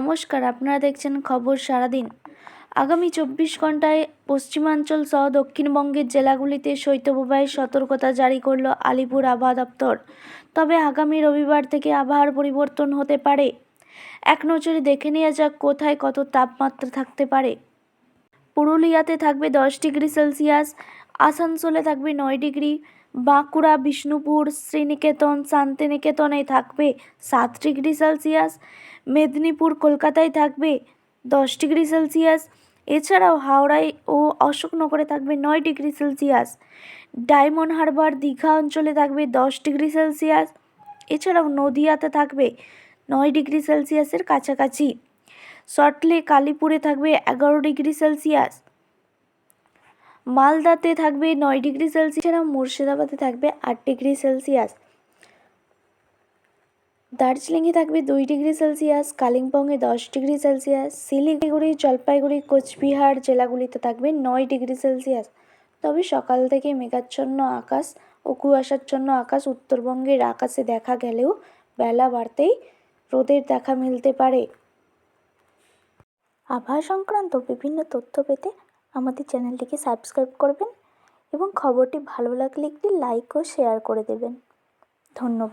নমস্কার, আপনারা দেখছেন খবর সারাদিন। আগামী 24 ঘন্টায় পশ্চিমাঞ্চল সহ দক্ষিণবঙ্গের জেলাগুলিতে শৈত্যপ্রবাহের সতর্কতা জারি করল আলিপুর আবহাওয়া দপ্তর। তবে আগামী রবিবার থেকে আবহাওয়ার পরিবর্তন হতে পারে। এক নজরে দেখে নেওয়া যাক কোথায় কত তাপমাত্রা থাকতে পারে। পুরুলিয়াতে থাকবে 10 ডিগ্রি সেলসিয়াস, আসানসোলে থাকবে 9 ডিগ্রি, বাঁকুড়া, বিষ্ণুপুর, শ্রীনিকেতন, শান্তিনিকেতনে থাকবে 7 ডিগ্রি সেলসিয়াস, মেদিনীপুর, কলকাতায় থাকবে 10 ডিগ্রি সেলসিয়াস। এছাড়াও হাওড়ায় ও অশোকনগরে থাকবে 9 degree Celsius. Diamond Harbour, Digha অঞ্চলে থাকবে 10 ডিগ্রি সেলসিয়াস। এছাড়াও নদিয়াতে থাকবে 9 ডিগ্রি সেলসিয়াসের কাছাকাছি। সল্টলেক, কালীপুরে থাকবে 11 ডিগ্রি সেলসিয়াস। মালদাতে থাকবে 9 ডিগ্রি সেলসিয়াস। এছাড়াও মুর্শিদাবাদে থাকবে 8 ডিগ্রি সেলসিয়াস। দার্জিলিংয়ে থাকবে 2 ডিগ্রি সেলসিয়াস, কালিম্পংয়ে 10 ডিগ্রি সেলসিয়াস, শিলিগুড়ি, জলপাইগুড়ি, কোচবিহার জেলাগুলিতে থাকবে 9 ডিগ্রি সেলসিয়াস। তবে সকাল থেকে মেঘাচ্ছন্ন আকাশ ও কুয়াশাচ্ছন্ন আকাশ উত্তরবঙ্গের আকাশে দেখা গেলেও বেলা বাড়তেই রোদের দেখা মিলতে পারে। আবহাওয়া সংক্রান্ত বিভিন্ন তথ্য পেতে আমাদের চ্যানেলটিকে সাবস্ক্রাইব করবেন এবং খবরটি ভালো লাগলে একটি লাইক ও শেয়ার করে দেবেন। ধন্যবাদ।